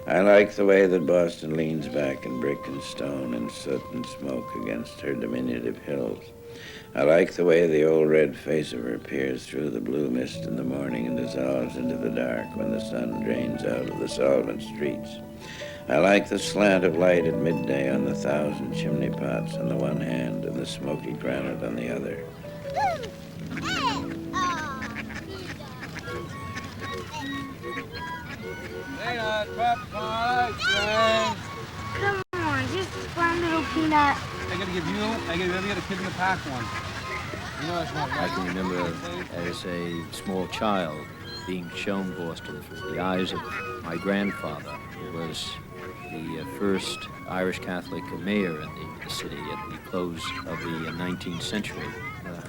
I like the way that Boston leans back in brick and stone and soot and smoke against her diminutive hills. I like the way the old red face of her peers through the blue mist in the morning and dissolves into the dark when the sun drains out of the solvent streets. I like the slant of light at midday on the 1,000 chimney pots on the one hand and the smoky granite on the other. Come on, just one little peanut. I gotta get a kid in the pack one. You know that's not right. I can remember as a small child being shown Boston through the eyes of my grandfather, who was the first Irish Catholic mayor in the city at the close of the 19th century.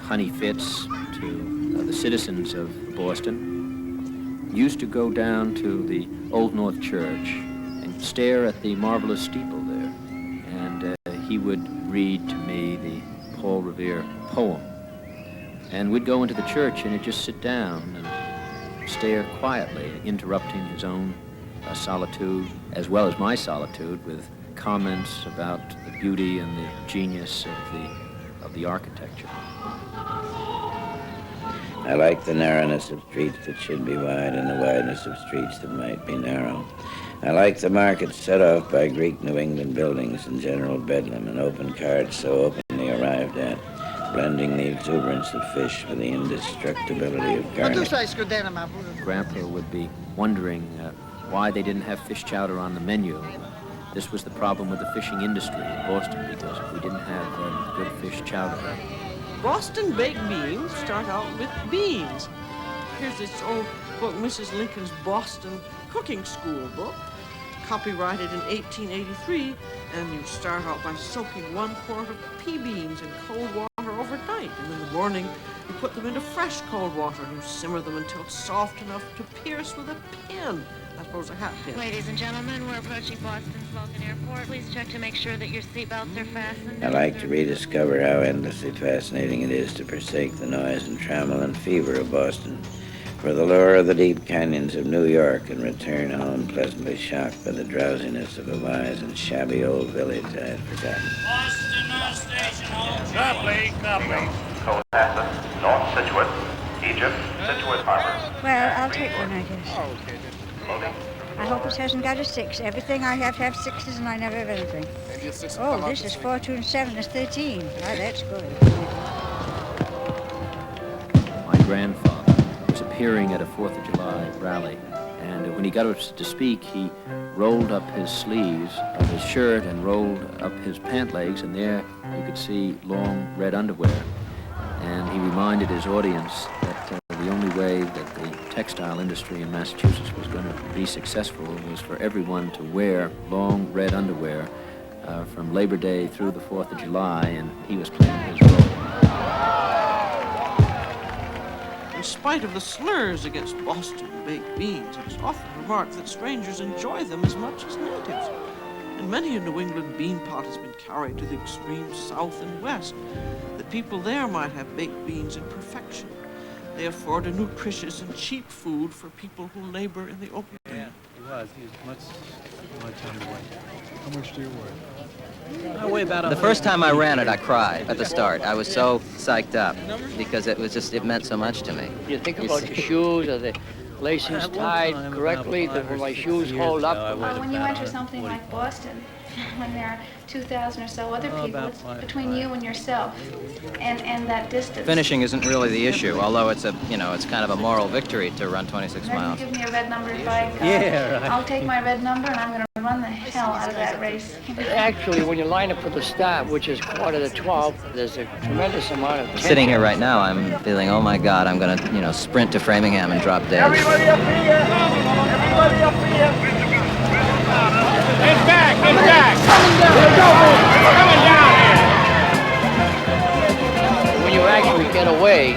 Honey Fitz, to the citizens of Boston, used to go down to the Old North Church and stare at the marvelous steeple there. And he would read to me the Paul Revere poem. And we'd go into the church and he'd just sit down and stare quietly, interrupting his own solitude, as well as my solitude, with comments about the beauty and the genius of the architecture. I like the narrowness of streets that should be wide and the wideness of streets that might be narrow. I like the markets set off by Greek New England buildings and general bedlam and open carts so openly arrived at, blending the exuberance of fish with the indestructibility of garlic. Grandpa would be wondering why they didn't have fish chowder on the menu. This was the problem with the fishing industry in Boston, because we didn't have good fish chowder. Boston baked beans start out with beans. Here's this old book, Mrs. Lincoln's Boston Cooking School book, copyrighted in 1883, and you start out by soaking 1 quart of pea beans in cold water overnight, and in the morning you put them into fresh cold water and you simmer them until it's soft enough to pierce with a pin. I suppose a hat pin. Ladies and gentlemen, we're approaching Boston's Logan Airport. Please check to make sure that your seatbelts are fastened. I like to rediscover how endlessly fascinating it is to forsake the noise and trammel and fever of Boston for the lure of the deep canyons of New York and return home pleasantly shocked by the drowsiness of a wise and shabby old village I had forgotten. Boston North Station, hold Copy. Cohasset, North Scituate, Egypt, Scituate Harbor. Well, I'll take one, I guess. Oh, okay. Loading. I hope it hasn't got a 6. Everything I have 6s, and I never have anything. Maybe a 6 Oh, this is 4, 2, and 7 is 13. Oh, that's good. My grandfather was appearing at a 4th of July rally, and when he got up to speak, he rolled up his sleeves of his shirt and rolled up his pant legs, and there you could see long red underwear. And he reminded his audience that the only way that the textile industry in Massachusetts was going to be successful was for everyone to wear long red underwear from Labor Day through the 4th of July, and he was playing his role. In spite of the slurs against Boston baked beans, it is often remarked that strangers enjoy them as much as natives. And many a New England bean pot has been carried to the extreme south and west. The people there might have baked beans in perfection. They afford a nutritious and cheap food for people who labor in the open. Yeah, he was. He was much underweight. How much do you weigh? I weigh about the first time I ran it, I cried at the start. I was so psyched up because it meant so much to me. You think about your shoes, are the laces tied correctly, will my shoes hold up? Well, when you enter something like Boston, when there are 2,000 or so other people, it's between you and yourself, and that distance. Finishing isn't really the issue, although it's it's kind of a moral victory to run 26 miles. Give me a red numbered bike. Yeah, right. I'll take my red number and I'm going to run the hell out of that race. Actually, when you line up for the start, which is 11:45, there's a tremendous amount of tension. Sitting here right now, I'm feeling, oh my God, I'm going to, sprint to Framingham and drop dead. Everybody up here! Everybody up here! Head back! Coming down here! When you actually get away,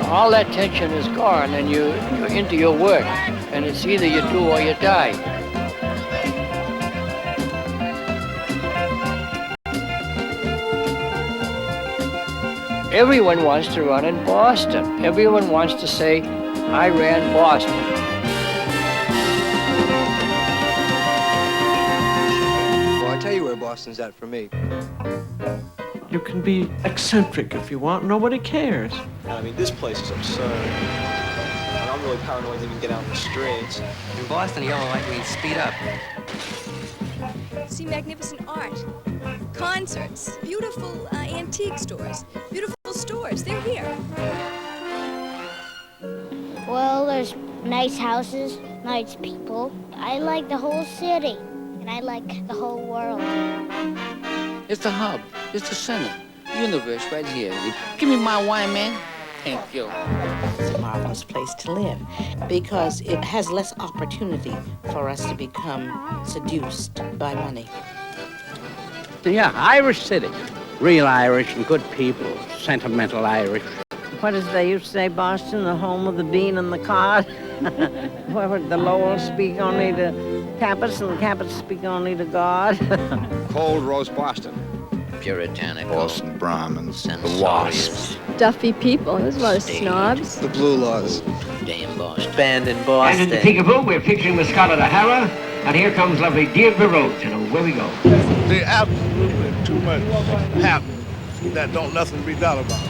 all that tension is gone, and you're into your work, and it's either you do or you die. Everyone wants to run in Boston. Everyone wants to say, I ran Boston. Boston's that for me. You can be eccentric if you want. Nobody cares. I mean, this place is absurd. And I'm really paranoid to even get out in the streets. In Boston, yellow light means speed up. See magnificent art, concerts, beautiful antique stores, beautiful stores. They're here. Well, there's nice houses, nice people. I like the whole city, and I like the whole world. It's the hub. It's the center. Universe right here. Give me my wine, man. Thank you. It's a marvelous place to live because it has less opportunity for us to become seduced by money. Yeah, Irish city. Real Irish and good people. Sentimental Irish. What as they used to say, Boston, the home of the bean and the cod? Where the Lowells speak only to Cappets and the Cappets speak only to God? Cold roast Boston. Puritanical. Boston Brahmins. The wasps. Stuffy people. There's a lot of snobs. The blue laws. Damn Boston. Band in Boston. And at the Peekaboo, we're featuring the Scarlet O'Hara, and here comes lovely Deirdre Rhodes, and away we go. There's absolutely too much happening that don't nothing be done about.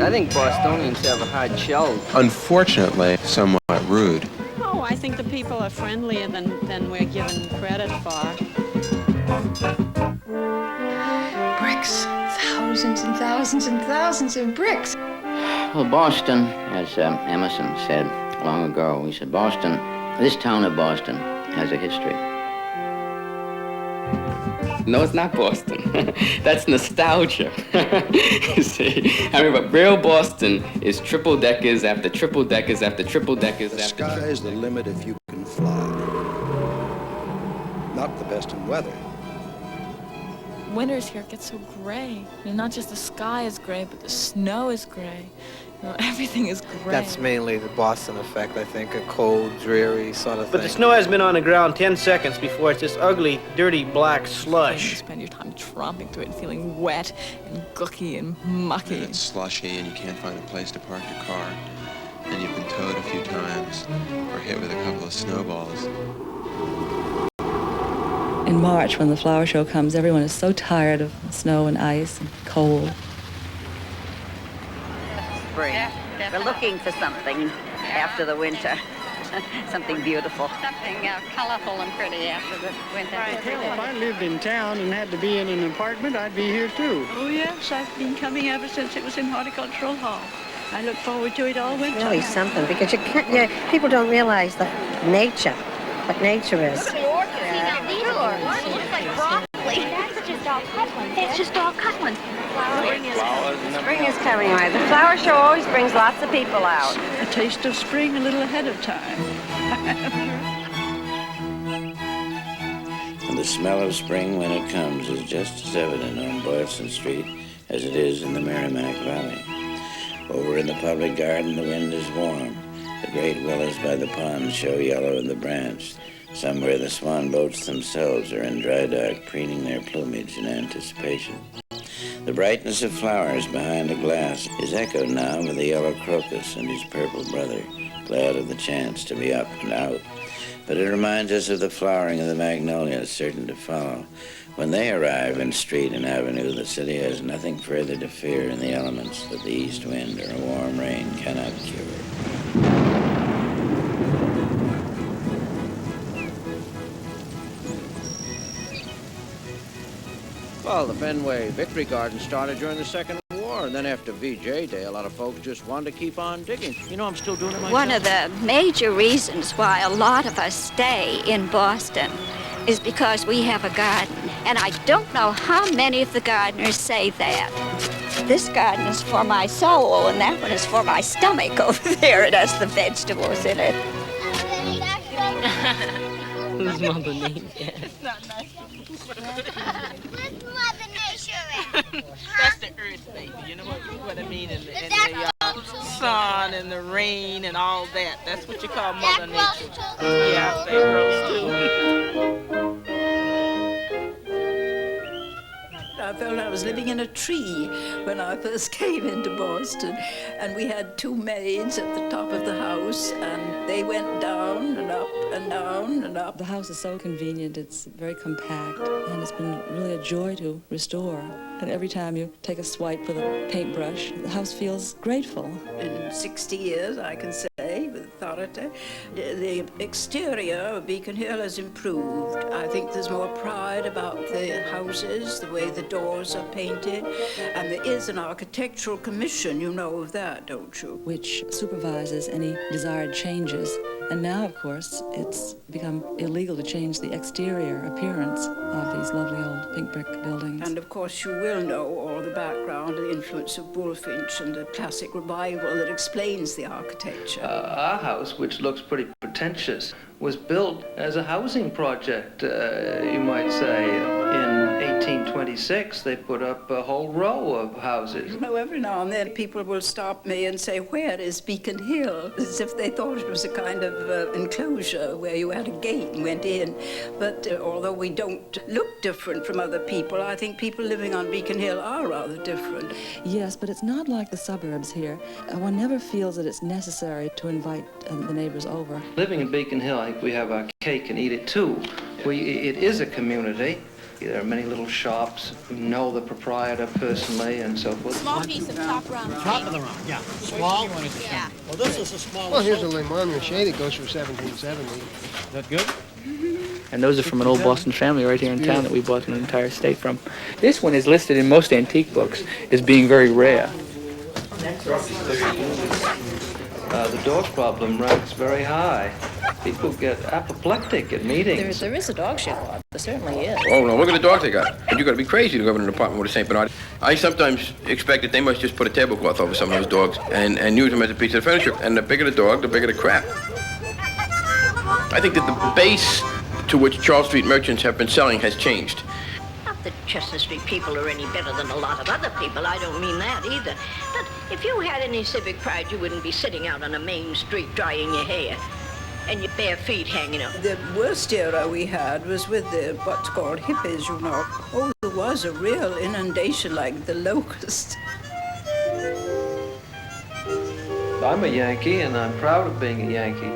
I think Bostonians have a hard shell. Unfortunately, somewhat rude. Oh, I think the people are friendlier than we're given credit for. Bricks. Thousands and thousands and thousands of bricks. Well, Boston, as Emerson said long ago, he said, Boston, this town of Boston has a history. No, it's not Boston. That's nostalgia. You see, I mean, but real Boston is triple deckers after triple deckers after triple deckers after. The sky is the limit if you can fly. Not the best in weather. Winters here get so gray. You know, not just the sky is gray, but the snow is gray. You know, everything is gray. That's mainly the Boston effect, I think, a cold, dreary sort of thing. But the snow has been on the ground 10 seconds before it's this ugly, dirty, black slush. You spend your time tromping through it and feeling wet and gooky and mucky. And it's slushy and you can't find a place to park your car. And you've been towed a few times or hit with a couple of snowballs. In March, when the flower show comes, everyone is so tired of snow and ice and cold. Spring. We're looking for something after the winter. Something beautiful. Something colorful and pretty after the winter. If I lived in town and had to be in an apartment, I'd be here too. Oh yes, I've been coming ever since it was in Horticultural Hall. I look forward to it all winter. Really something, because you can't, people don't realize the nature, what nature is. It's just all Cutland. Spring is coming, right? The flower show always brings lots of people out. A taste of spring a little ahead of time. And the smell of spring when it comes is just as evident on Boylston Street as it is in the Merrimack Valley. Over in the public garden, the wind is warm. The great willows by the pond show yellow in the branch. Somewhere the swan boats themselves are in dry dock, preening their plumage in anticipation. The brightness of flowers behind a glass is echoed now with the yellow crocus and his purple brother, glad of the chance to be up and out. But it reminds us of the flowering of the magnolias, certain to follow. When they arrive in street and avenue, the city has nothing further to fear in the elements that the east wind or a warm rain cannot cure. Well, the Fenway Victory Garden started during the Second War, and then after VJ Day, a lot of folks just wanted to keep on digging. You know, I'm still doing it myself. One of the major reasons why a lot of us stay in Boston is because we have a garden. And I don't know how many of the gardeners say that. This garden is for my soul, and that one is for my stomach over there. It has the vegetables in it. Who's Mother Nature? It's not nice. Where's Mother Nature? That's the earth, baby. You know what I mean? And the sun and the rain and all that. That's what you call Mother Nature. Yeah, that grows too. I felt I was living in a tree when I first came into Boston, and we had two maids at the top of the house, and they went down and up and down and up. The house is so convenient, it's very compact, and it's been really a joy to restore. And every time you take a swipe with a paintbrush, the house feels grateful. In 60 years, I can say with authority, the exterior of Beacon Hill has improved. I think there's more pride about the houses, the way the doors are painted, and there is an architectural commission, you know of that, don't you? Which supervises any desired changes. And now, of course, it's become illegal to change the exterior appearance of these lovely old pink brick buildings. And of course you will know all the background, the influence of Bullfinch and the classic revival that explains the architecture. Our house, which looks pretty pretentious, was built as a housing project, you might say. In 1826, they put up a whole row of houses. You know, every now and then people will stop me and say, where is Beacon Hill? As if they thought it was a kind of enclosure where you had a gate and went in. But although we don't look different from other people, I think people living on Beacon Hill are rather different. Yes, but it's not like the suburbs here. One never feels that it's necessary to invite the neighbors over. Living in Beacon Hill, I think we have our cake and eat it too. It is a community. There are many little shops who know the proprietor personally and so forth. Small piece of top round. Top of the round, yeah. Small? Yeah. Well, this is a small. Well, here's a Le Mans Shade that goes from 1770. Is that good? And those are from an old Boston family right here in town that we bought an entire estate from. This one is listed in most antique books as being very rare. The dog problem ranks very high. People get apoplectic at meetings. There is a dog show on. There certainly is. Oh, no, look at the dogs they got. And you got to be crazy to go in an apartment with a St. Bernard. I sometimes expect that they must just put a tablecloth over some of those dogs and use them as a piece of furniture. And the bigger the dog, the bigger the crap. I think that the base to which Charles Street merchants have been selling has changed. Not that Chestnut Street people are any better than a lot of other people. I don't mean that either. But if you had any civic pride, you wouldn't be sitting out on a main street drying your hair and your bare feet hanging up. The worst era we had was with the what's called hippies, you know. Oh, there was a real inundation like the locust. I'm a Yankee and I'm proud of being a Yankee.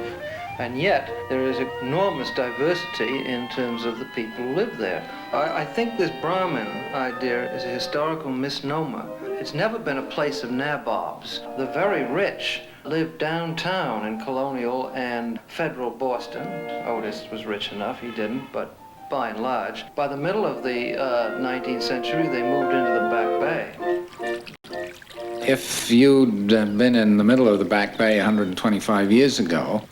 And yet, there is enormous diversity in terms of the people who live there. I think this Brahmin idea is a historical misnomer. It's never been a place of nabobs. The very rich lived downtown in colonial and federal Boston. Otis was rich enough, he didn't, but by and large. By the middle of the 19th century, they moved into the Back Bay. If you'd been in the middle of the Back Bay 125 years ago,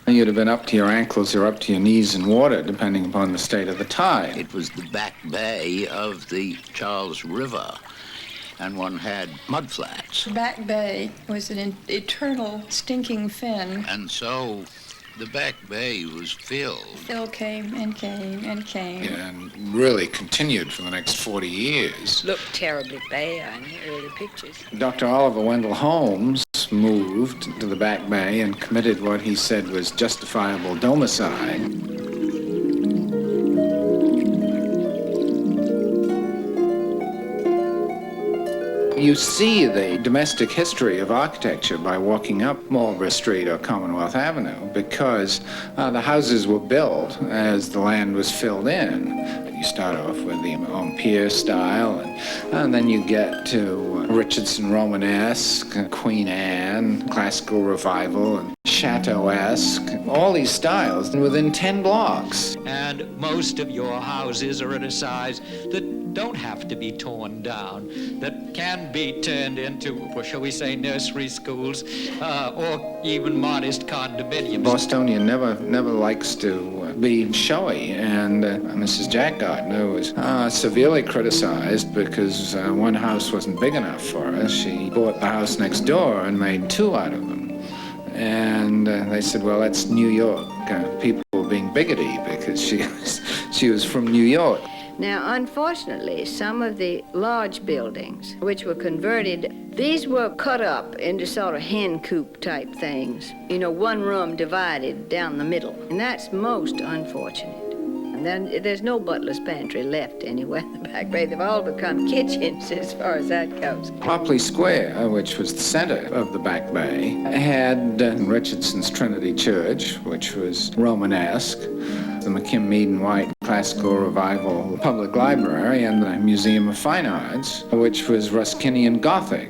you'd have been up to your ankles or up to your knees in water, depending upon the state of the tide. It was the back bay of the Charles River, and one had mudflats. The Back Bay was an eternal stinking fin. And so the back bay was filled. Phil came and came and came. And really continued for the next 40 years. Looked terribly bad in the early pictures. Dr. Oliver Wendell Holmes moved to the Back Bay and committed what he said was justifiable domicide. You see the domestic history of architecture by walking up Marlborough Street or Commonwealth Avenue because the houses were built as the land was filled in. You start off with the Empire style, and then you get to Richardson Romanesque, Queen Anne, Classical Revival, and Chateau-esque, all these styles within 10 blocks. And most of your houses are at a size that don't have to be torn down, that can be turned into, well, shall we say, nursery schools, or even modest condominiums. Bostonian never likes to be showy, and Mrs. Jack Gardner was severely criticized because one house wasn't big enough for her. She bought the house next door and made two out of them. And they said, well, that's New York. People were being bigoted because she was from New York. Now, unfortunately, some of the large buildings which were converted, these were cut up into sort of hen coop type things. You know, one room divided down the middle. And that's most unfortunate. time. There's no butler's pantry left anywhere in the Back Bay. They've all become kitchens as far as that goes. Popley Square, which was the center of the Back Bay, had Richardson's Trinity Church, which was Romanesque, the McKim Mead and White Classical Revival Public Library, and the Museum of Fine Arts, which was Ruskinian Gothic.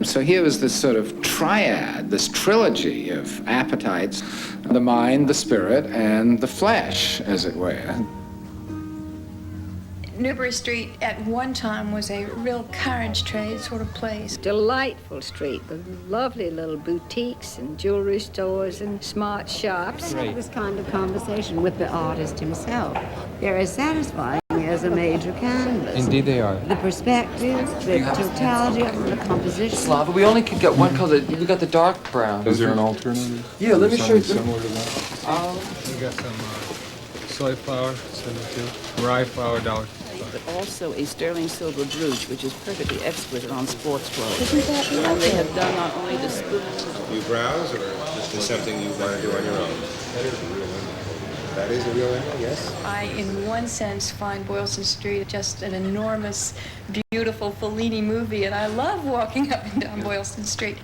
So here was this sort of triad, this trilogy of appetites, the mind, the spirit, and the flesh, as it were. Newbury Street at one time was a real carriage trade sort of place. Delightful street with lovely little boutiques and jewelry stores and smart shops. This kind of conversation with the artist himself. They're as satisfying as a major canvas. Indeed they are. The perspective, the totality of the composition. Slava, we only could get one color. We got the dark brown. Is there an alternative? Yeah, let me show you. Similar to that? We got some soy flour, 72. Rye flour, $1. But also a sterling silver brooch, which is perfectly exquisite on sports clothes. Isn't that And lovely? they have done not only the spoons. You browse, or is this something you want to do on your own? That is a real emerald. That is a real emerald, yes. I, in one sense, find Boylston Street just an enormous, beautiful Fellini movie, and I love walking up and down Boylston Street.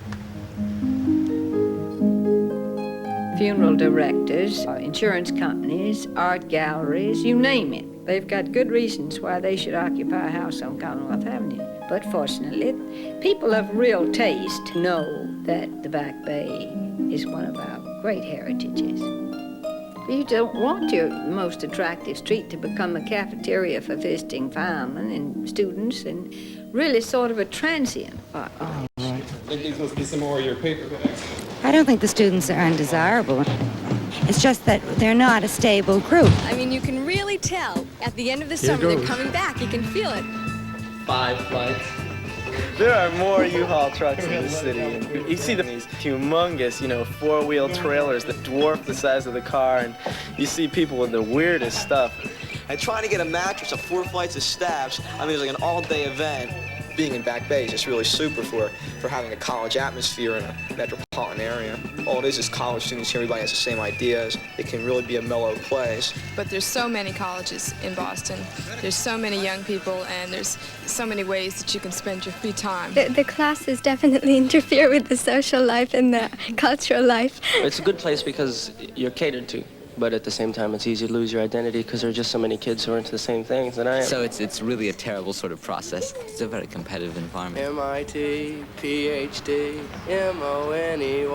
Funeral directors, insurance companies, art galleries, you name it. They've got good reasons why they should occupy a house on Commonwealth Avenue. But fortunately, people of real taste know that the Back Bay is one of our great heritages. You don't want your most attractive street to become a cafeteria for visiting firemen and students and really sort of a transient population. I think these must be some more of your paper bags. I don't think the students are undesirable. It's just that they're not a stable group. I mean, you can really tell at the end of the summer they're coming back. You can feel it. 5 flights. There are more U-Haul trucks in this city. You see these humongous, four-wheel trailers that dwarf the size of the car, and you see people with the weirdest stuff. And trying to get a mattress of 4 flights of steps, I mean, it's like an all-day event. Being in Back Bay is just really super for having a college atmosphere in a metropolitan area. All it is college students here, everybody has the same ideas. It can really be a mellow place. But there's so many colleges in Boston. There's so many young people, and there's so many ways that you can spend your free time. The classes definitely interfere with the social life and the cultural life. It's a good place because you're catered to. But at the same time, it's easy to lose your identity because there are just so many kids who are into the same things that I am. So it's really a terrible sort of process. It's a very competitive environment. MIT, PhD, MONEY.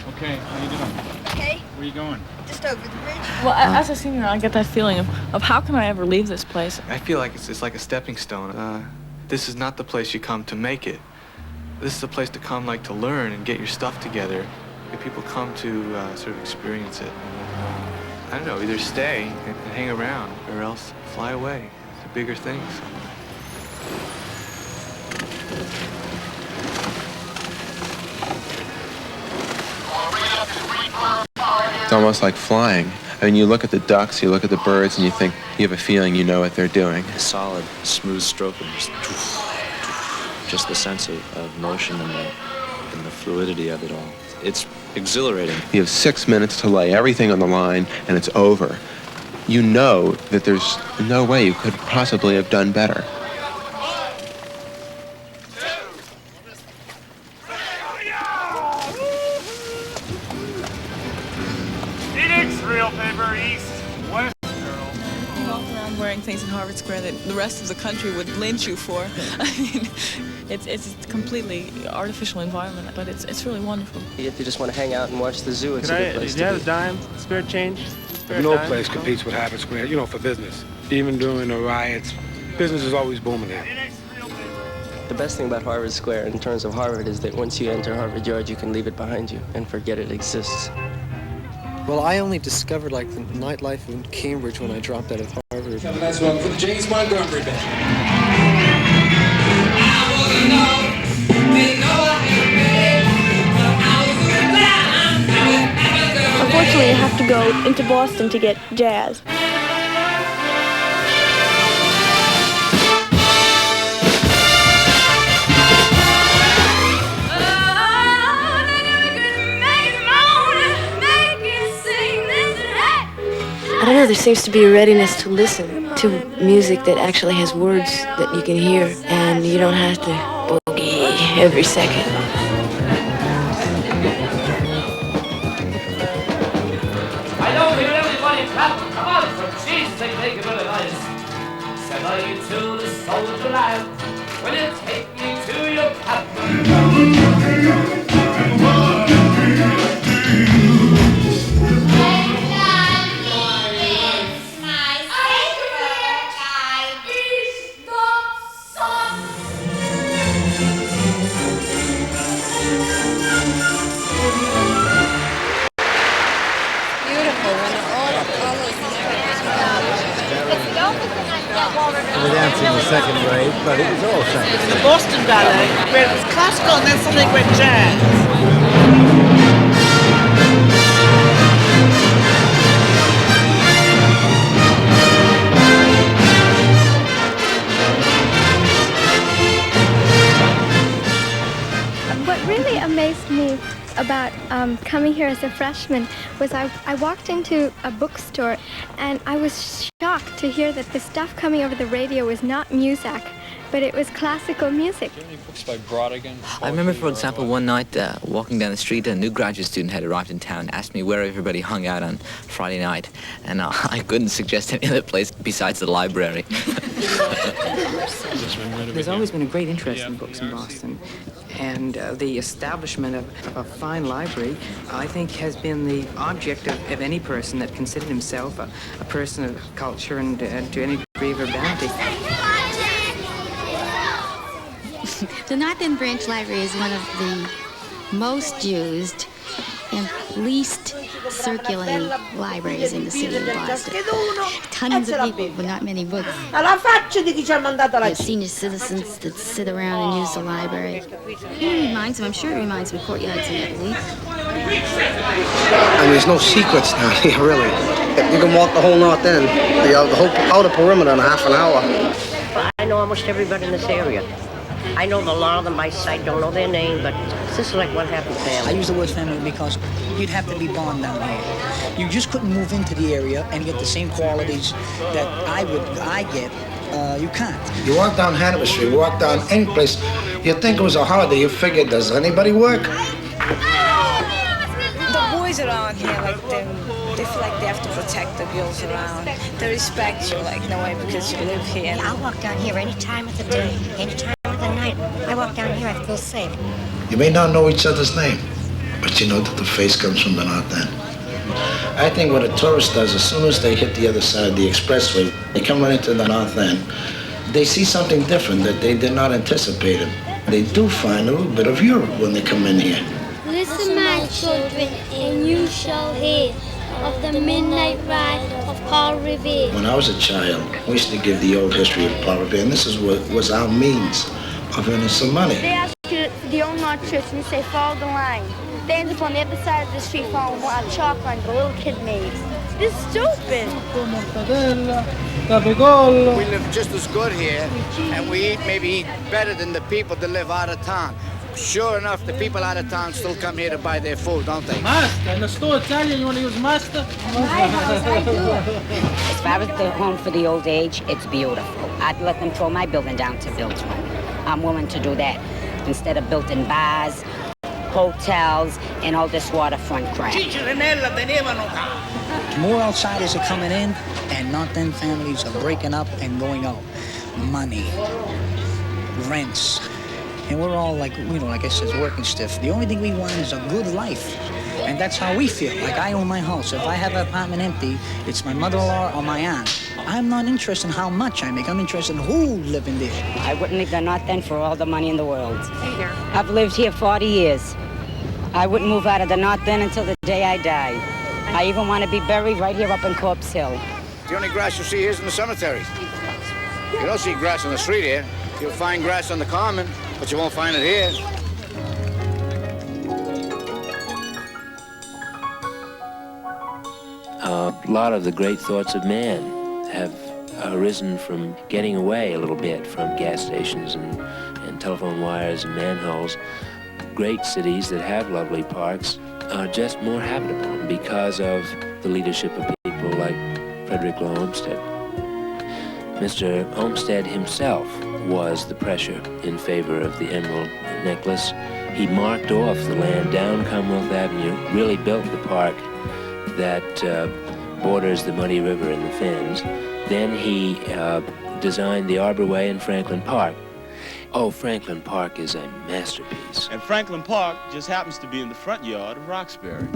Okay, how you doing? Okay. Where you going? Just over the bridge. Well, as a senior, I get that feeling of how can I ever leave this place? I feel like it's like a stepping stone. This is not the place you come to make it. This is the place to come, to learn and get your stuff together. If people come to sort of experience it. I don't know, either stay and hang around or else fly away to bigger things. It's almost like flying. I mean, you look at the ducks, you look at the birds, and you think, you have a feeling you know what they're doing. A solid, smooth stroke and just the sense of motion and the fluidity of it all. It's exhilarating. You have 6 minutes to lay everything on the line, and it's over. You know that there's no way you could possibly have done better. Phoenix, real paper, east, west, girl. You walk around wearing things in Harvard Square that the rest of the country would lynch you for. I mean, it's a completely artificial environment, but it's really wonderful. If you just want to hang out and watch the zoo, it's a good place Do you to have be. a dime? Spare change? No place competes with Harvard Square, for business. Even during the riots, business is always booming there. The best thing about Harvard Square in terms of Harvard is that once you enter Harvard Yard, you can leave it behind you and forget it exists. Well, I only discovered the nightlife in Cambridge when I dropped out of Harvard. Have a nice one for the James Montgomery Band. Unfortunately, I have to go into Boston to get jazz. Make it sing, this know, there seems to be a readiness to listen to music that actually has words that you can hear, and you don't have to boogie every second. I don't hear everybody clap. Come on, for Jesus' sake, make it really nice. Said I you to the soldier lad, will you take me to your captain? We were dancing in the second grade, but it was all second. It's the Boston Ballet, where it was classical and then something went jazz. What really amazed me about coming here as a freshman was I walked into a bookstore and I was shocked to hear that the stuff coming over the radio was not music, but it was classical music. Books by Brodigan. I remember, for example, one night walking down the street, a new graduate student had arrived in town, asked me where everybody hung out on Friday night, and I couldn't suggest any other place besides the library. There's always been a great interest in books in Boston, and the establishment of a fine library, I think, has been the object of any person that considered himself a person of culture and to any degree of urbanity. The North End Branch Library is one of the most used and least circulating libraries in the city of Boston. Tons of people, but not many books. Senior citizens that sit around and use the library. It reminds them, I'm sure it reminds them of courtyards in Italy. I mean, there's no secrets down here, really. You can walk the whole North End, the whole outer perimeter in half an hour. I know almost everybody in this area. I know a lot of them by sight, don't know their name, but this is like one happy family. I use the word family because you'd have to be born down here. You just couldn't move into the area and get the same qualities that I get. You can't. You walk down Hanover Street, walk down any place, you think it was a holiday, you figure, does anybody work? The boys around here, like they feel like they have to protect the girls around. They respect you, like, no way, because you live here. Yeah, I'll walk down here any time of the day, any time of the night. I walk down here, I feel safe. You may not know each other's name, but you know that the face comes from the North End. I think what a tourist does, as soon as they hit the other side of the expressway, they come right into the North End, they see something different that they did not anticipate. They do find a little bit of Europe when they come in here. Listen, my children, and you shall hear of the midnight ride of Paul Revere. When I was a child, we used to give the old history of Paul Revere, and this is what was our means of earning some money. They ask you for the old North Church, and you say, follow the line. They end up on the other side of the street following a chalk line the little kid made. This is stupid. We live just as good here, and we maybe eat better than the people that live out of town. Sure enough, the people out of town still come here to buy their food, don't they? Master, in the store Italian, you want to use master? As far as the home for the old age, it's beautiful. I'd let them throw my building down to build one. I'm willing to do that instead of building bars, hotels, and all this waterfront crap. More outsiders are coming in, and North End families are breaking up and going out. Money, rents. And we're all like, like I said, working stiff. The only thing we want is a good life. And that's how we feel. Like, I own my house. If I have an apartment empty, it's my mother-in-law or my aunt. I'm not interested in how much I make. I'm interested in who live in there. I wouldn't leave the North End for all the money in the world. I've lived here 40 years. I wouldn't move out of the North End until the day I die. I even want to be buried right here up in Corpse Hill. The only grass you see here is in the cemetery. You don't see grass on the street here. You'll find grass on the common, but you won't find it here. A lot of the great thoughts of man have arisen from getting away a little bit from gas stations and telephone wires and manholes. Great cities that have lovely parks are just more habitable because of the leadership of people like Frederick Law Olmsted. Mr. Olmsted himself was the pressure in favor of the emerald necklace. He marked off the land down Commonwealth Avenue, really built the park that borders the Muddy River and the Fens. Then he designed the Arborway in Franklin Park. Oh, Franklin Park is a masterpiece. And Franklin Park just happens to be in the front yard of Roxbury.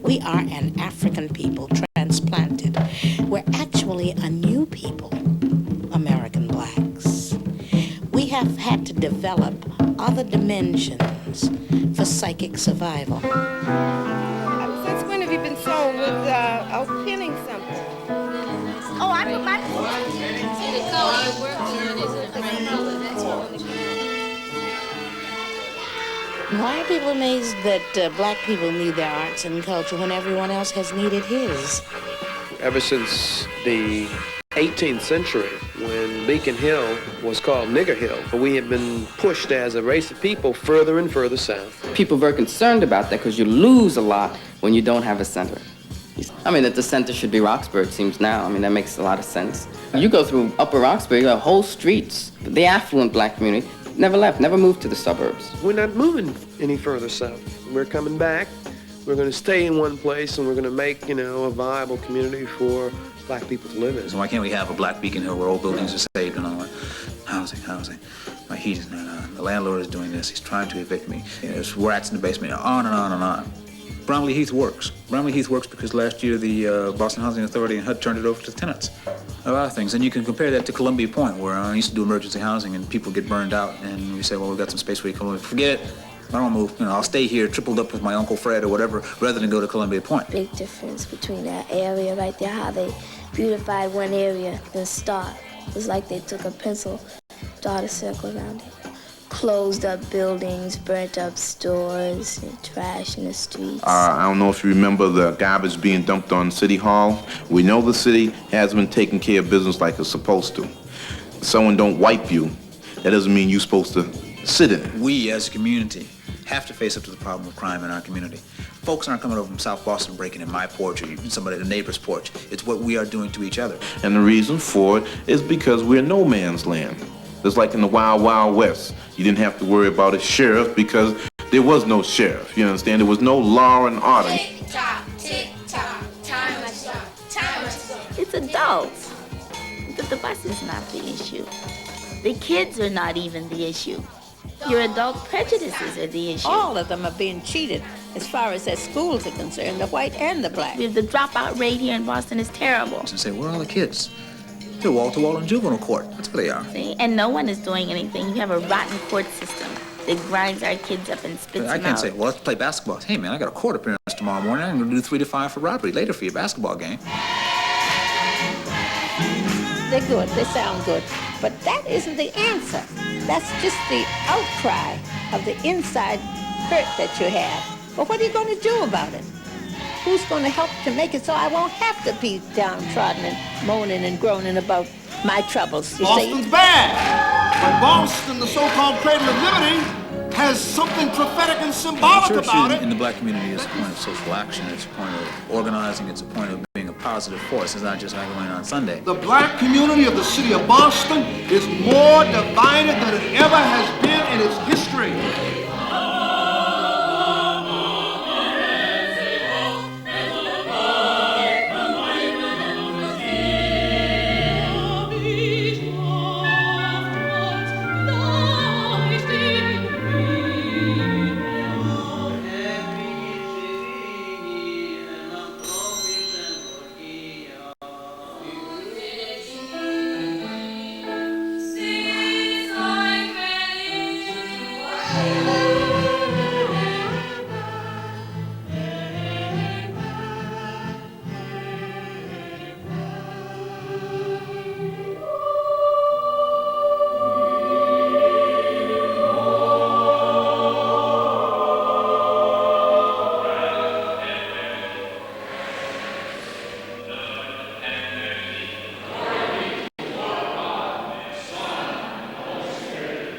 We are an African people transplanted. We're actually a new people, American blacks. We have had to develop other dimensions for psychic survival. Since when have you been sewing with pinning something? Oh, I put my... Why are people amazed that black people need their arts and culture when everyone else has needed his? Ever since the 18th century, when Beacon Hill was called Nigger Hill, we have been pushed as a race of people further and further south. People are very concerned about that because you lose a lot when you don't have a center. I mean, that the center should be Roxbury, it seems now. I mean, that makes a lot of sense. You go through Upper Roxbury, you have whole streets. The affluent black community never left, never moved to the suburbs. We're not moving any further south. We're coming back. We're going to stay in one place, and we're going to make, a viable community for black people to live in. So why can't we have a black Beacon Hill where old buildings are saved and all that? Housing. My heat is not on. The landlord is doing this. He's trying to evict me. There's rats in the basement. On and on and on. Bromley Heath works. Bromley Heath works because last year the Boston Housing Authority and HUD turned it over to tenants. A lot of things. And you can compare that to Columbia Point, where I used to do emergency housing and people get burned out. And we say, well, we've got some space where you can forget it. I don't move. I'll stay here, tripled up with my Uncle Fred or whatever, rather than go to Columbia Point. Big difference between that area right there, how they beautified one area, then start. It's like they took a pencil, started a circle around it. Closed up buildings, burnt up stores, and trash in the streets. I don't know if you remember the garbage being dumped on City Hall. We know the city has been taking care of business like it's supposed to. If someone don't wipe you, that doesn't mean you're supposed to sit in it. We, as a community, have to face up to the problem of crime in our community. Folks aren't coming over from South Boston breaking in my porch or somebody at a neighbor's porch. It's what we are doing to each other. And the reason for it is because we're no man's land. It's like in the Wild Wild West. You didn't have to worry about a sheriff because there was no sheriff. You understand? There was no law and order. Tick-tock, tick-tock, time is up, time is up. It's adults. The bus is not the issue. The kids are not even the issue. Your adult prejudices are the issue. All of them are being cheated as far as their schools are concerned, the white and the black. The dropout rate here in Boston is terrible. And say, where are all the kids? They're wall-to-wall in juvenile court. That's where they are. See? And no one is doing anything. You have a rotten court system that grinds our kids up and spits them out. I can't say, well, let's play basketball. Hey, man, I got a court appearance tomorrow morning. I'm going to do 3 to 5 for robbery later for your basketball game. They're good. They sound good. But that isn't the answer. That's just the outcry of the inside hurt that you have. But what are you going to do about it? Who's going to help to make it so I won't have to be downtrodden and moaning and groaning about my troubles, you Boston's see? bad. But Boston, the so-called cradle of liberty, has something prophetic and symbolic about it. In the black community is a point of social action. It's a point of organizing. It's a point of being a positive force. It's not just like going on Sunday. The black community of the city of Boston is more divided than it ever has been in its history.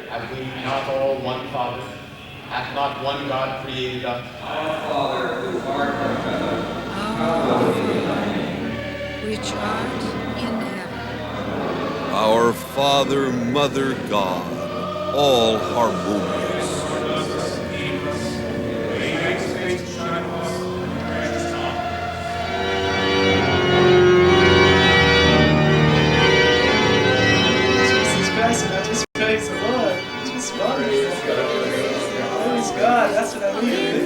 Have we not all one Father? Hath not one God created us? Our Father, Which art in heaven. Our Father, Mother, God, all harmonious. Jesus Christ, and I just praise the Lord. Just wonderful. Praise God, that's what I need.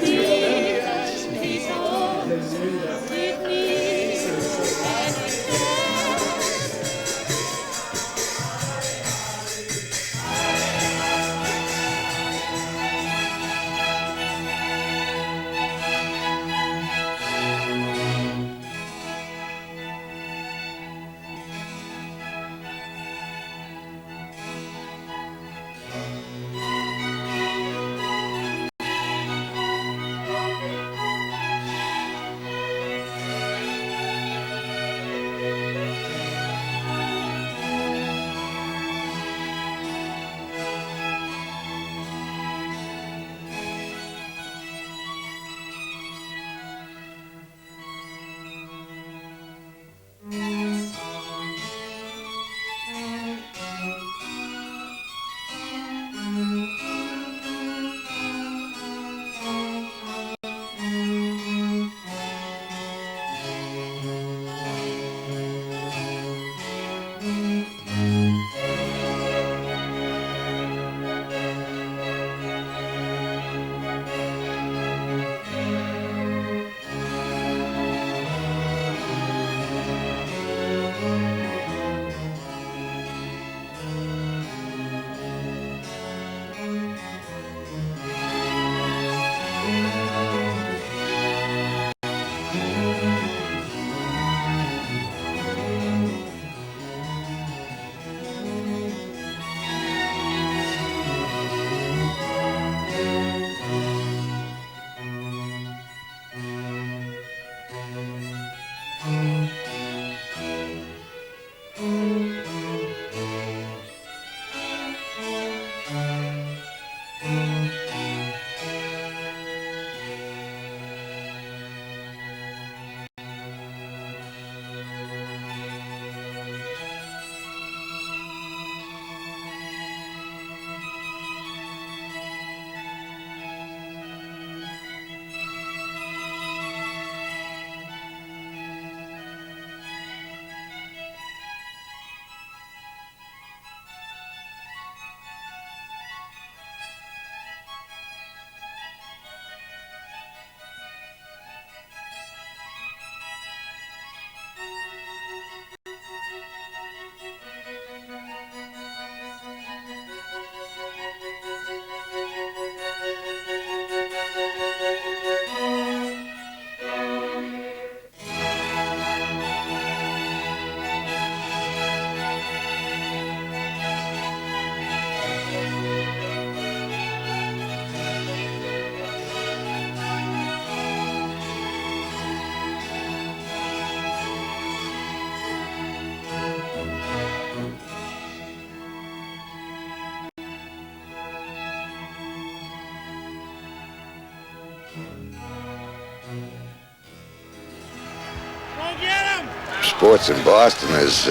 Sports in Boston is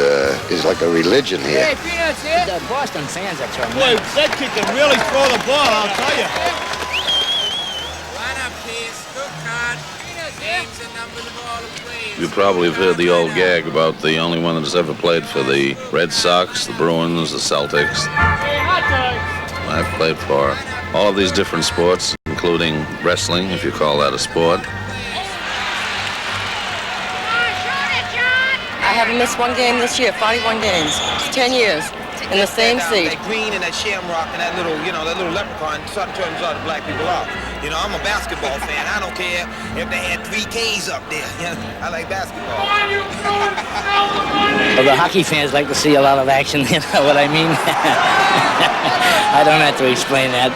like a religion here. Hey, Peanuts here. The Boston fans are tremendous. Boy, that kid can really throw the ball, I'll tell you. Line up, please. Good card. Names and numbers of all the players. You probably have heard the old gag about the only one that has ever played for the Red Sox, the Bruins, the Celtics. I've played for all of these different sports, including wrestling, if you call that a sport. I haven't missed one game this year, 41 games, 10 years, in the same seat. That green and that shamrock and that little, that little leprechaun something turns all the black people off. I'm a basketball fan. I don't care if they had 3 Ks up there. I like basketball. Well, the hockey fans like to see a lot of action, you know what I mean? I don't have to explain that.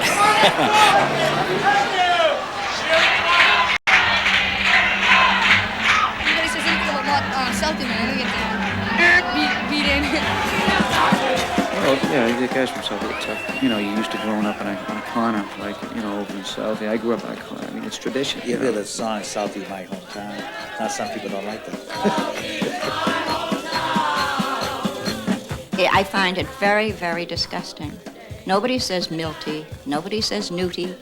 Oh, yeah, the guys from South are tough. You know, you used to growing up on a corner, like, you know, over in South. I grew up on a corner. I mean, it's tradition. You hear the song, South is my hometown. Now, some people don't like that. I find it very, very disgusting. Nobody says milty. Nobody says newty.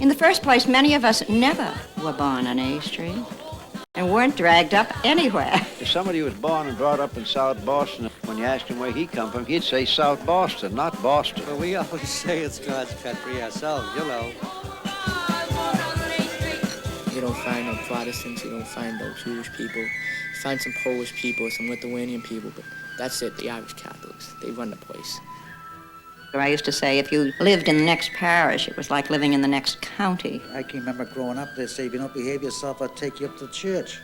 In the first place, many of us never were born on A Street and weren't dragged up anywhere. If somebody was born and brought up in South Boston, when you asked him where he come from, he'd say South Boston, not Boston. Well, we always say it's God's country ourselves, you know. You don't find no Protestants, you don't find no Jewish people. You find some Polish people, some Lithuanian people, but that's it, the Irish Catholics. They run the place. I used to say if you lived in the next parish, it was like living in the next county. I can remember growing up, they say, if you don't behave yourself, I'll take you up to church.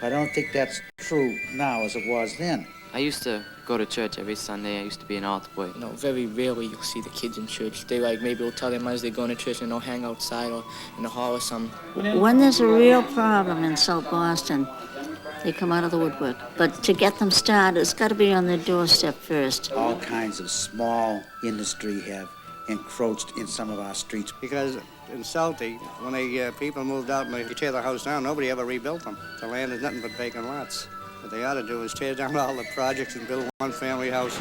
I don't think that's true now as it was then. I used to go to church every Sunday. I used to be an altar boy. No, very rarely you'll see the kids in church. They maybe will tell their mothers they're going to church and they'll hang outside or in the hall or something. When there's a real problem in South Boston, they come out of the woodwork. But to get them started, it's got to be on their doorstep first. All kinds of small industry have encroached in some of our streets. Because in Southie, when the people moved out and they tear the house down, nobody ever rebuilt them. The land is nothing but vacant lots. What they ought to do is tear down all the projects and build one-family houses.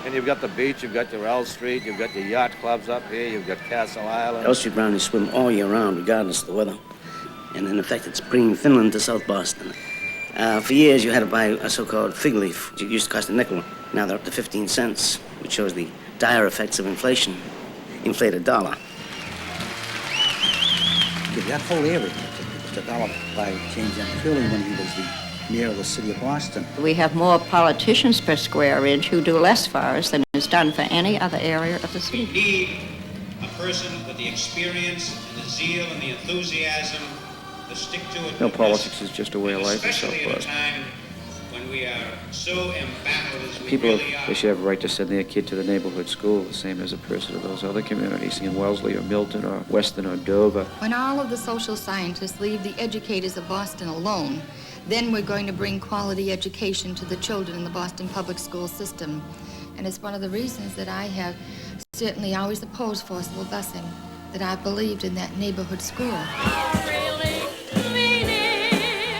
And you've got the beach, you've got your L Street, you've got your yacht clubs up here, you've got Castle Island. L Street brownies swim all year round, regardless of the weather. And in effect, it's bringing Finland to South Boston. For years, you had to buy a so-called fig leaf, which used to cost a nickel. Now they're up to 15 cents, which shows the dire effects of inflation. Inflated dollar. That whole area was developed by James M. Curley when he was the mayor of the city of Boston. We have more politicians per square inch who do less for us than is done for any other area of the city. We need a person with the experience and the zeal and the enthusiasm to stick to it. No, politics is just a way of life in South Especially at a Boston. time when we are so embattled as we People, really are. they should have a right to send their kid to the neighborhood school, the same as a person of those other communities in Wellesley or Milton or Weston or Dover. When all of the social scientists leave the educators of Boston alone, then we're going to bring quality education to the children in the Boston public school system. And it's one of the reasons that I have certainly always opposed forcible busing, that I believed in that neighborhood school.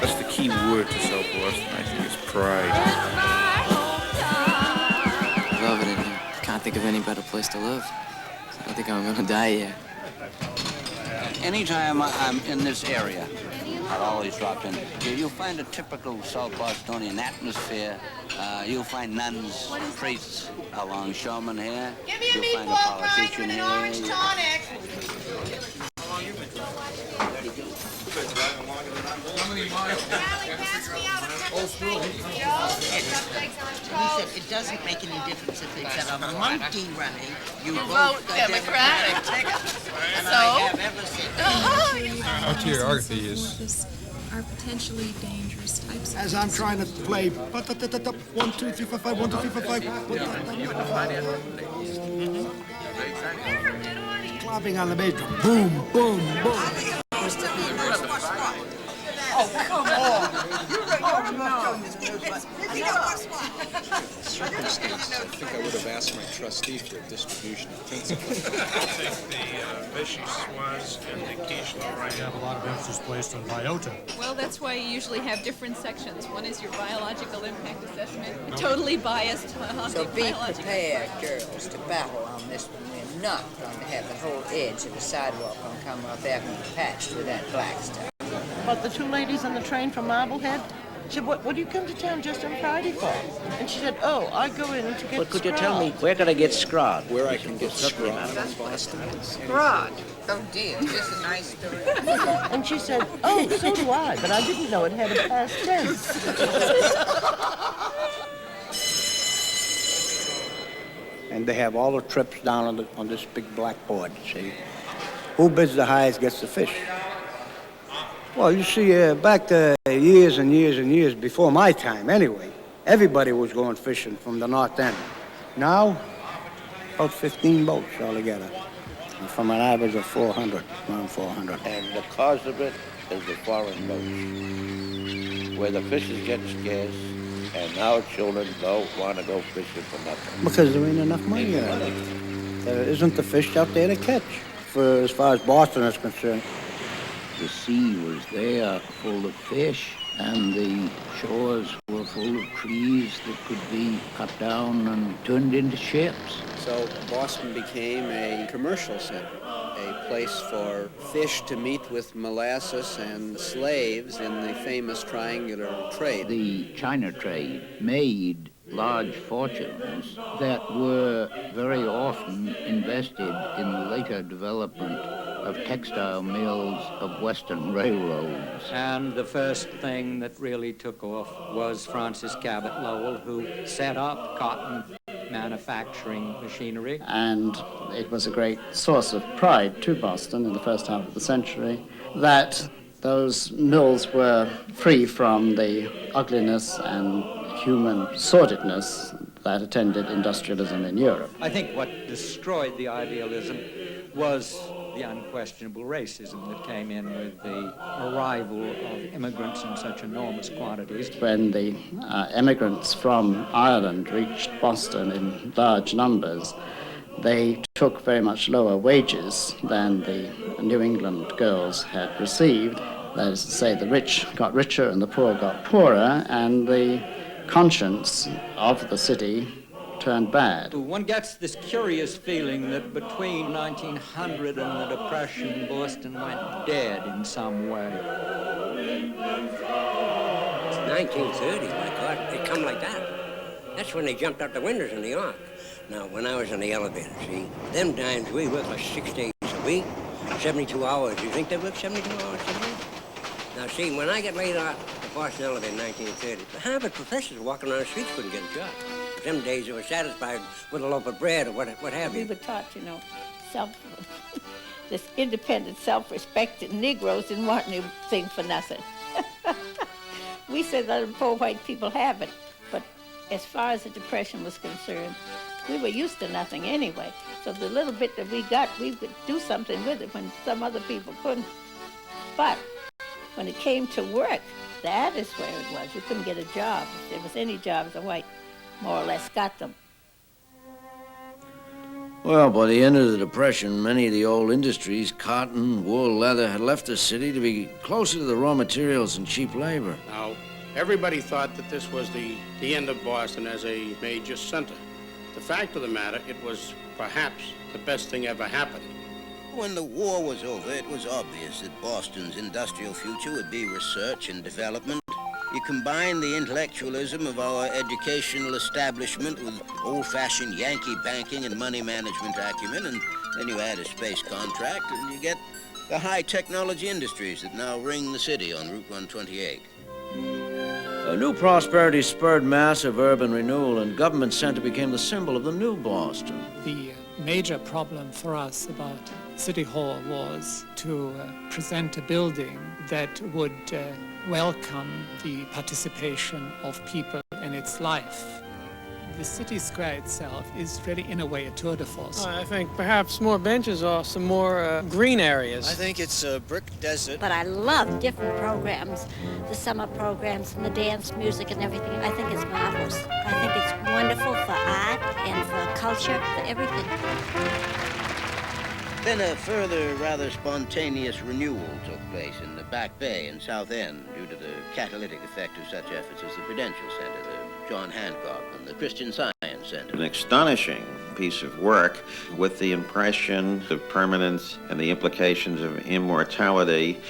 That's the key word to South Boston, I think, is pride. I love it in here. Can't think of any better place to live. I don't think I'm gonna die here. Anytime I'm in this area, I'll always drop in. You'll find a typical South Bostonian atmosphere. You'll find nuns, priests along Showman here. You'll find a politician here. How many miles? All through. He said it doesn't make any difference if it's at a monkey running. You vote Democratic. And So? I have ever said Archaeography is... are potentially dangerous types of As I'm trying to play 1, 2, 3, 4, 5, 1, 2, 3, 4, 5. Clapping on the bass drum. Boom, boom, boom. Oh, come on. Circumstances, I think I would have asked my trustee for a distribution of principles. I'll take the Vichyssoise and the quiche Lorraine. You have a lot of emphasis placed on biota. Well, that's why you usually have different sections. One is your biological impact assessment, totally biased on So the be biological. prepared, girls, to battle on this one. We're not going to have the whole edge of the sidewalk on Commonwealth Avenue patched with that black stuff. But the two ladies on the train from Marblehead, she said, what do you come to town just on Friday for? And she said, oh, I go in to get But could you tell me, where could I get scrod? Where I can get scrod in Boston. Rod. Oh, dear, it's just a nice story. And she said, oh, so do I, but I didn't know it had a past tense. And they have all the trips down on this big blackboard, see? Who bids the highest gets the fish. Well, you see, back to years and years and years before my time, anyway, everybody was going fishing from the north end. Now, about 15 boats altogether, and from an average of 400, around 400. And the cause of it is the foreign boats, where the fish is getting scarce, And now children don't want to go fishing for nothing. Because there ain't enough money out there. There isn't the fish out there to catch, as far as Boston is concerned. The sea was there full of fish, and the shores were full of trees that could be cut down and turned into ships. So Boston became a commercial center, a place for fish to meet with molasses and slaves in the famous triangular trade. The China trade made large fortunes that were very often invested in the later development of textile mills, of Western railroads. And the first thing that really took off was Francis Cabot Lowell, who set up cotton manufacturing machinery. And it was a great source of pride to Boston in the first half of the century that those mills were free from the ugliness and human sordidness that attended industrialism in Europe. I think what destroyed the idealism was the unquestionable racism that came in with the arrival of immigrants in such enormous quantities. When the immigrants from Ireland reached Boston in large numbers, they took very much lower wages than the New England girls had received. That is to say, the rich got richer and the poor got poorer, and the conscience of the city turned bad. One gets this curious feeling that between 1900 and the Depression, Boston went dead in some way. It's 1930, my God, it come like that. That's when they jumped out the windows in New York. Now, when I was in the elevator, see, them dimes, we worked like 6 days a week, 72 hours. You think they work 72 hours a week? Now, see, when I got laid off the Boston elevator in 1930, the Harvard professors walking around the streets couldn't get a job. Them days they were satisfied with a loaf of bread or what have you. We were taught, this independent, self-respected Negroes didn't want anything for nothing. We said let the poor white people have it. But as far as the Depression was concerned, we were used to nothing anyway. So the little bit that we got, we could do something with it when some other people couldn't. But when it came to work, that is where it was. You couldn't get a job. If there was any jobs, the white more or less got them. Well, by the end of the Depression, many of the old industries, cotton, wool, leather, had left the city to be closer to the raw materials and cheap labor. Now, everybody thought that this was the end of Boston as a major center. The fact of the matter, it was perhaps the best thing ever happened. When the war was over, it was obvious that Boston's industrial future would be research and development. You combine the intellectualism of our educational establishment with old-fashioned Yankee banking and money management acumen, and then you add a space contract, and you get the high-technology industries that now ring the city on Route 128. A new prosperity spurred massive urban renewal, and government center became the symbol of the new Boston. The major problem for us about City Hall was to present a building that would welcome the participation of people in its life. The city square itself is really, in a way, a tour de force. I think perhaps more benches or some more green areas. I think it's a brick desert. But I love different programs, the summer programs and the dance music and everything. I think it's marvelous. I think it's wonderful for art and for culture, for everything. Then a further, rather spontaneous renewal took place in the Back Bay and South End due to the catalytic effect of such efforts as the Prudential Center, the John Hancock, and the Christian Science Center. An astonishing piece of work with the impression of permanence and the implications of immortality.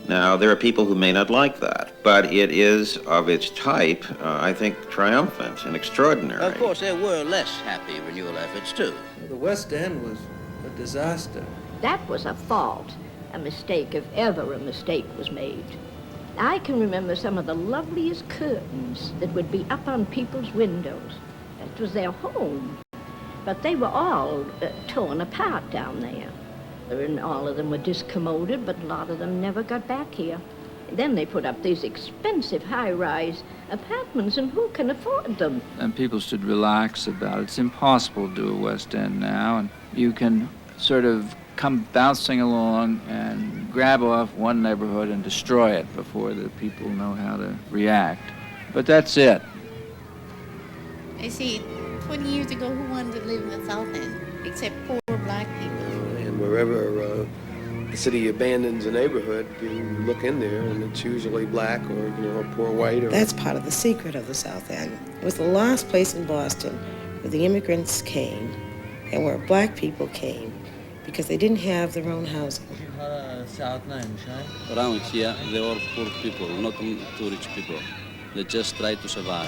Now, there are people who may not like that, but it is of its type, I think, triumphant and extraordinary. Of course, there were less happy renewal efforts, too. The West End was a disaster. That was a fault, a mistake, if ever a mistake was made. I can remember some of the loveliest curtains that would be up on people's windows. It was their home, but they were all torn apart down there. And all of them were discommoded, but a lot of them never got back here. Then they put up these expensive high-rise apartments, and who can afford them? And people should relax about it. It's impossible to do a West End now, and you can sort of come bouncing along and grab off one neighborhood and destroy it before the people know how to react. But that's it. You see, 20 years ago, who wanted to live in the South End except poor black people? And wherever the city abandons a neighborhood, you look in there, and it's usually black or, or poor white. Or That's part of the secret of the South End. It was the last place in Boston where the immigrants came and where black people came because they didn't have their own housing. Around here, they are poor people, not too rich people. They just try to survive.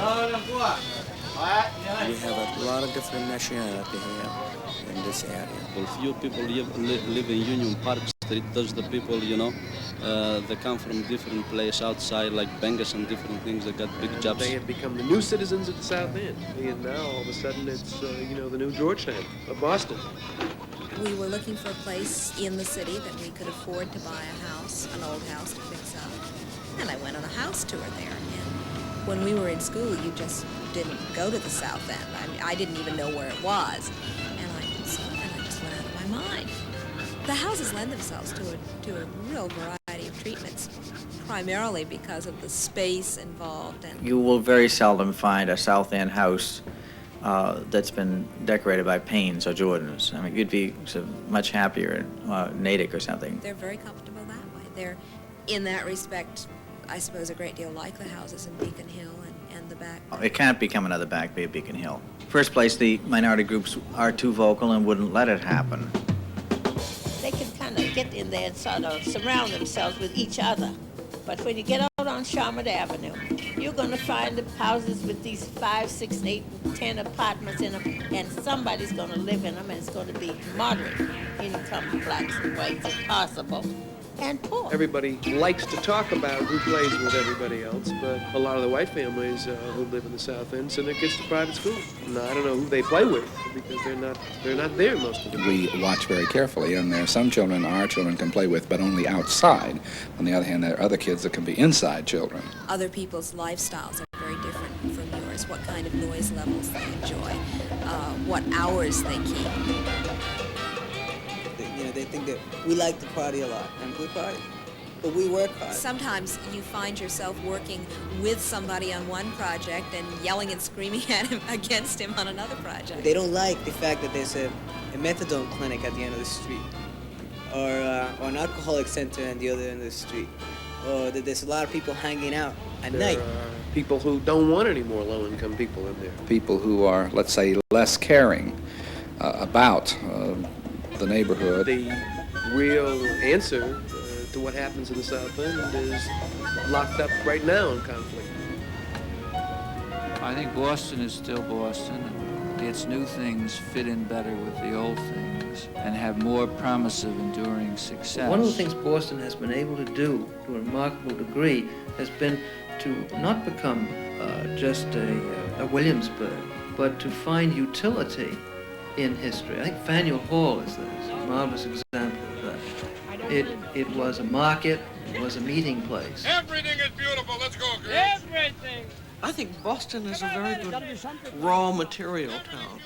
We have a lot of different nationality here in this area. Well, few people live in Union Park Street. Those the people, they come from different places outside, like bangers and different things. They got big jobs. They have become the new citizens of the South End. And now, all of a sudden, it's, the new Georgetown of Boston. We were looking for a place in the city that we could afford to buy a house, an old house to fix up. And I went on a house tour there. And when we were in school, you just didn't go to the South End. I mean, I didn't even know where it was. And I just went out of my mind. The houses lend themselves to a real variety of treatments, primarily because of the space involved. And you will very seldom find a South End house that's been decorated by Paynes or Jordans. I mean, you'd be much happier in Natick or something. They're very comfortable that way. They're, in that respect, I suppose, a great deal like the houses in Beacon Hill and the Back Bay. It can't become another Back Bay of Beacon Hill. First place, the minority groups are too vocal and wouldn't let it happen. They can kind of get in there and sort of surround themselves with each other. But when you get out on Charlotte Avenue, you're going to find the houses with these 5, 6, 8, 10 apartments in them, and somebody's going to live in them, and it's going to be moderate income, blacks and whites, if possible, and poor. Everybody likes to talk about who plays with everybody else, but a lot of the white families who live in the South End send their kids to private school. Now, I don't know who they play with because they're not there most of the time. We watch very carefully, and there are some children our children can play with, but only outside. On the other hand, there are other kids that can be inside children. Other people's lifestyles are very different from yours, what kind of noise levels they enjoy, what hours they keep. They think that we like to party a lot, and we party, but we work hard. Sometimes you find yourself working with somebody on one project and yelling and screaming at him against him on another project. They don't like the fact that there's a methadone clinic at the end of the street, or an alcoholic center at the other end of the street, or that there's a lot of people hanging out at night. There are people who don't want any more low-income people in there. People who are, let's say, less caring about the neighborhood. The real answer to what happens in the South End is locked up right now in conflict. I think Boston is still Boston. Its new things fit in better with the old things and have more promise of enduring success. One of the things Boston has been able to do to a remarkable degree has been to not become just a Williamsburg, but to find utility in history. I think Faneuil Hall is a marvelous example of that. It was a market, it was a meeting place. Everything is beautiful. Let's go, girls. Everything. I think Boston is a very good raw material town.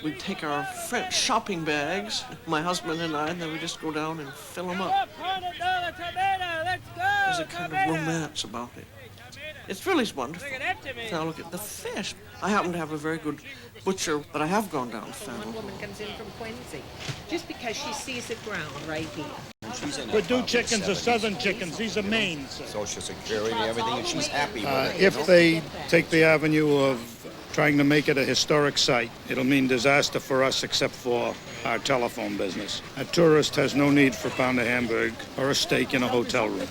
We take our shopping bags, my husband and I, and then we just go down and fill them up. There's a kind of romance about it. It's really wonderful. Now look at the fish. I happen to have a very good butcher, but I have gone down to Faneuil. Woman comes in from Quincy, just because she sees it ground right here. Purdue chickens are southern chickens. These are Maines. Social Security, everything, and she's happy with it. If they take the avenue of trying to make it a historic site, it'll mean disaster for us except for our telephone business. A tourist has no need for a pound of hamburg or a steak in a hotel room.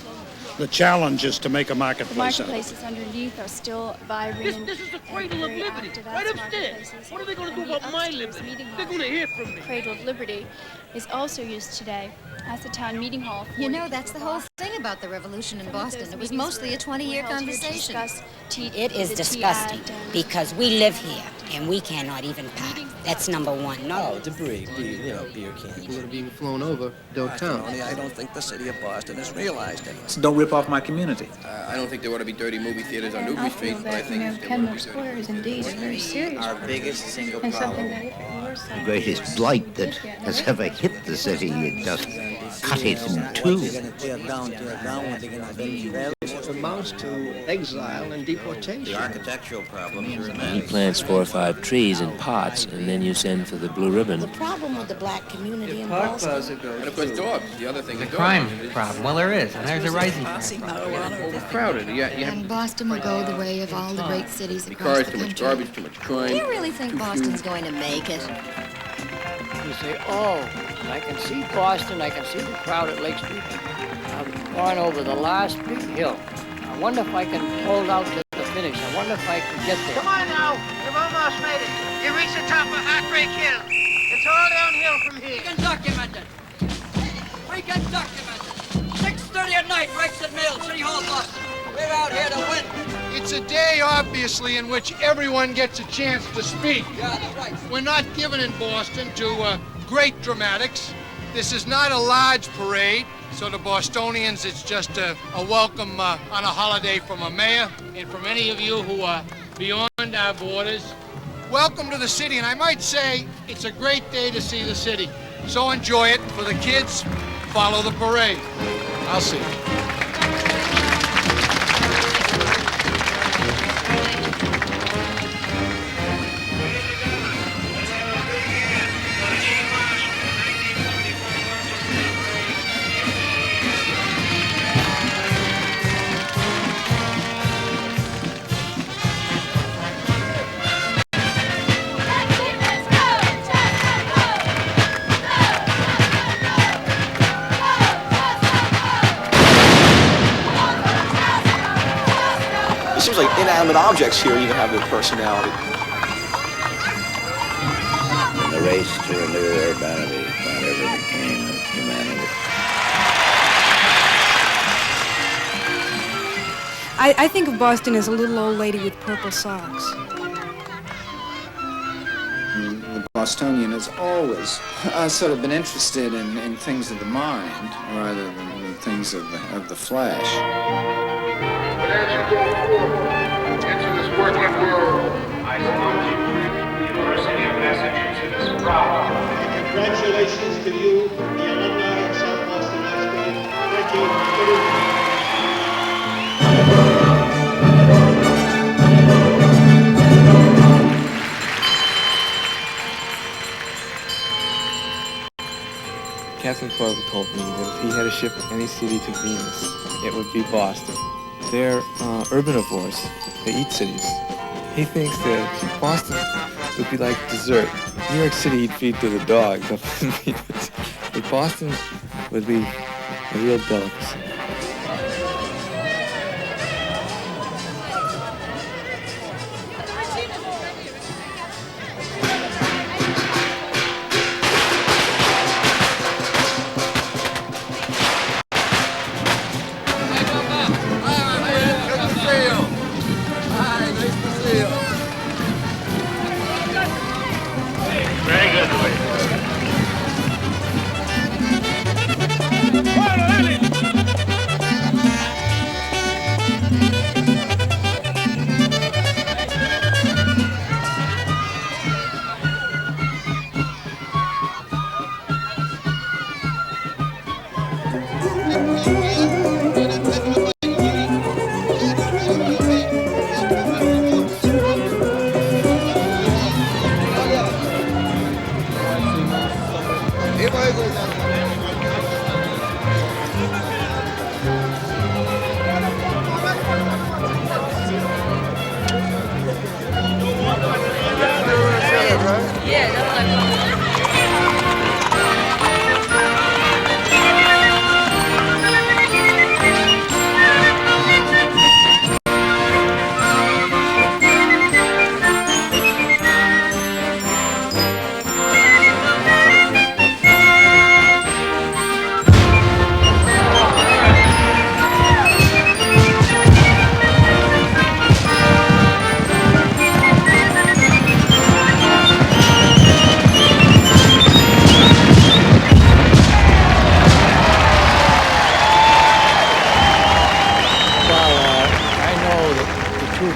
The challenge is to make a marketplace. The marketplaces underneath are still vibrant. This is the cradle of liberty, right upstairs. What are they going to do about my liberty? They're going to hear from me. Cradle of Liberty is also used today as a town meeting hall. You know, that's the whole thing about the revolution in Boston. It was mostly a 20-year conversation. It is disgusting because we live here and we cannot even pack. That's number one. No, debris, beer cans. People that are being flown over don't count. I don't think the city of Boston has realized it. So don't rip off my community. I don't think there ought to be dirty movie theaters on Newbury Street, but I think Kenmore Square is indeed very serious. Our biggest single problem. The greatest blight that has ever hit the city. It just cut it in two. It amounts to exile and deportation. The architectural problems are He plants 4 or 5 trees in pots, and then you send for the blue ribbon. The problem with the black community in Park Boston. Plaza goes And of course, dogs. The other thing. The crime problem. Well, there is, and there's a rising crime problem. Overcrowded. You have And Boston will go the way of all the great cities across cars, the too much country. garbage, too much crime. Do you really think Boston's going to make it? You say, oh, I can see Boston, I can see the crowd at Lake Street. I've gone over the last big hill. I wonder if I can hold out to the finish. I wonder if I can get there. Come on now, you've almost made it. You reached the top of Heartbreak Hill. It's all downhill from here. We can document it. We can document it. 6:30 at night, Brexit Mill, City Hall, Boston. We're out here to win. It's a day, obviously, in which everyone gets a chance to speak. Yeah, that's right. We're not given in Boston to great dramatics. This is not a large parade, so to Bostonians, it's just a welcome on a holiday from a mayor and from any of you who are beyond our borders. Welcome to the city, and I might say it's a great day to see the city. So enjoy it. For the kids, follow the parade. I'll see you. It seems like inanimate objects here even have their personality. In the race to renew urbanity, whatever became of humanity. I think of Boston as a little old lady with purple socks. The Bostonian has always sort of been interested in things of the mind rather than things of the flesh. But as you go forward into this working world, I salute you, University of Massachusetts, proud. Congratulations to you, the alumni of South Boston High School. Thank you. Captain Coyle told me that if he had to ship any city to Venus, it would be Boston. They're urbanivores. They eat cities. He thinks that Boston would be like dessert. New York City he'd feed to the dogs. But Boston would be a real delicacy.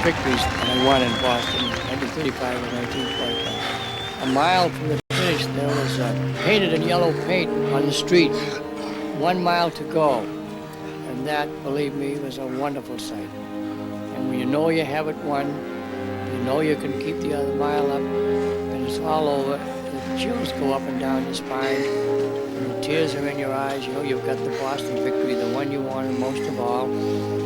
Victories that I won in Boston, 1935 and 1945. A mile from the finish, there was painted in yellow paint on the street, 1 mile to go. And that, believe me, was a wonderful sight. And when you know you have it won, you know you can keep the other mile up, and it's all over, the chills go up and down your spine, and the tears are in your eyes. You know you've got the Boston victory, the one you wanted most of all.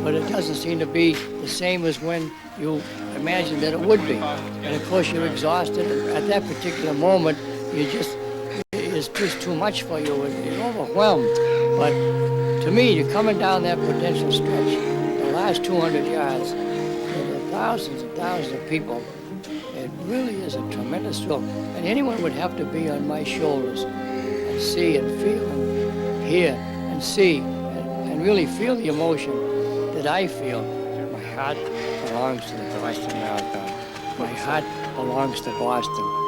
But it doesn't seem to be the same as when you imagined that it would be. And of course you're exhausted. At that particular moment, it's just too much for you. You're overwhelmed. But to me, you're coming down that Prudential stretch, the last 200 yards, with the thousands and thousands of people. It really is a tremendous thrill. And anyone would have to be on my shoulders and see and feel and hear and see and really feel the emotion that I feel. My heart belongs to the Boston Marathon. My heart belongs to Boston.